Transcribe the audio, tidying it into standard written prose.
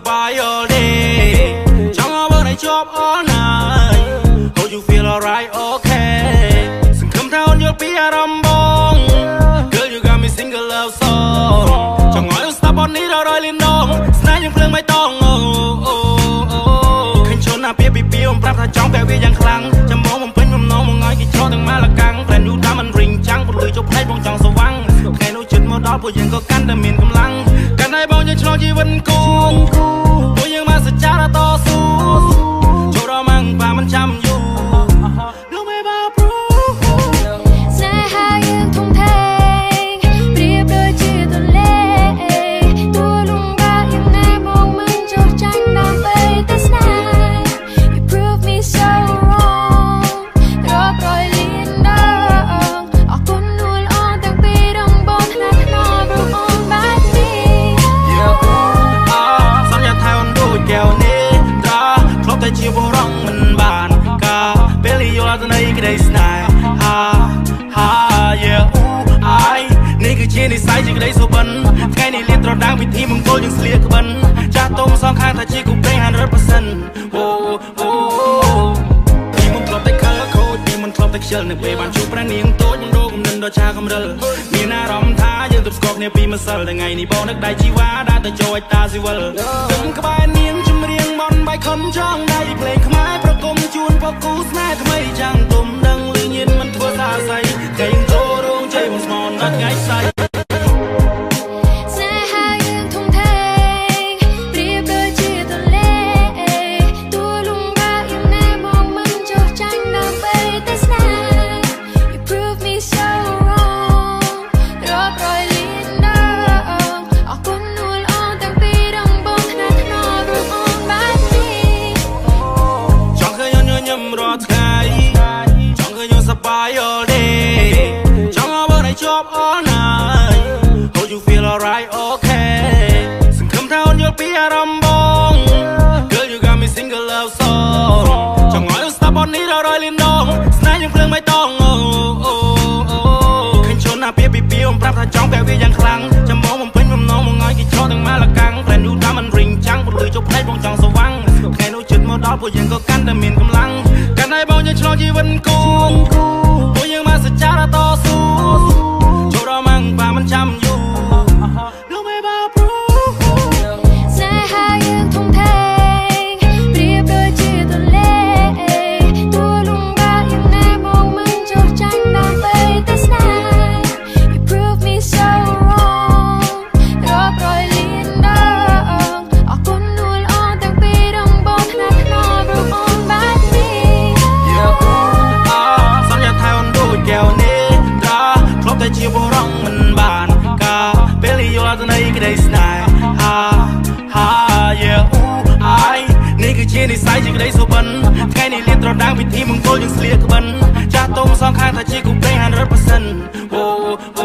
by all day. Trong over night job all night. Hope you feel alright, okay. Sing come down, you'll be a rumbong. Girl, you got me sing a love song. Trong ngồi stop on need rồi liên đông. Snare những phương mấy tông. Khinh chốn à bia bia ông prap tha trong bèo bia giang khlang. Chăm mong mong pin mong nong mong ngói kỳ cho từng má là căng. Plan you đam anh ring trắng, một lưỡi chụp hết bông tròn sầu vắng. Ngày nấu chứt màu đỏ, bùiยังcó cắn đầm miền cầm lăng. Cả hai bao nhiêu cho chi vẫn cung. Bùiยังมาสัจจะđã toสู้. Chỗ đó mang vàมันchămอยู่. Lúc mấy ba pro. ជាបរងមិនបានកាពេលយល់ទៅនៃក្តីស្នេហាហាយេអូអាយនេះគឺជានិស័យជាក្តីសុបិនថ្ងៃនេះលៀនត្រដាងពិធីមង្គលយើងស្លៀកក្បិនចាស់ទុំសងខាងថាជាគូព្រេង 100% អូអូពីមុនធ្លាប់តែខលខូចពីមុនធ្លាប់តែខ្ជិលនៅពេលបានជួបប្រានាងតូចរោគកំណិនដល់ឆាកំរិលមានអារម្មណ៍ថាយើងទប់ស្កប់គ្នាពីម្សិលថ្ងៃនេះបងនឹកដៃជីវ៉ាដើរទៅចូលតាស៊ីវិលទឹកក្បែរនាងចម្រៀងបនបាយខុនចង់ដៃភ្លេងខ្មែរប្រគំជូនពកគូស្នេហ៍ថ្មីចាំងទុំដឹងលឺញៀនមិនធ្វើសាស័យគេចូលរោងជ័យបងស្មនដល់ថ្ងៃស្អែកby all day ចង់ឲ្យបានជាប់ all night Hope you feel alright okay សង្ឃឹមថាអូនយល់ពីអារម្មណ៍បង Girl you got me sing a love song ចង់ឲ្យ stop on នេះដល់លៀនដងស្នេហ៍យើងភ្លើងមិនតងឃើញជន់ណាពីពីអូនប្រាប់ថាចង់តែវាយ៉ាងខ្លាំងចាំមកបំពេញបំណងមកងាយគេឆោតទាំងម៉ាលកាំង Plan you តាមមិនរីងចាំងពលឺចុះផ្លេចបងចង់ស្វាំងថ្ងៃនោះជិតមកដល់ពួកយើងក៏កាន់តែមានកម្លាំងកាន់តែបងយើងឆ្លងជីវិតគូពួកយើងមកសច្ចាតស៊ូចូលដល់ម៉ាំងបាមិនចាំយូរលោកមេបាប្រូស្នេហាយើងធំធេងប្រៀបដូចជាទន្លេទួលំបាកយ៉ាងណាបងមិនចុះចាញ់ដើម្បីតែស្នេហ៍ You prove me so wrong រាប់រយលានដងអរគុណនួលអងទាំងពីរងបងថ្នាក់ថ្នមរូបអូនបែបនេះសន្យាថាអូនដូចកែវនេះធ្លាប់តែជាបរងមិនបានកាពេលយល់ទៅនៃក្តីស្នេហាហាយេអូអាយនេះគឺជានិស័យជាក្តីសុបិនថ្ងៃនេះលៀនត្រដាងពិធីមង្គលយើងស្លៀកក្បិនចាស់ទុំសងខាងថាជាគូព្រេង 100% អូ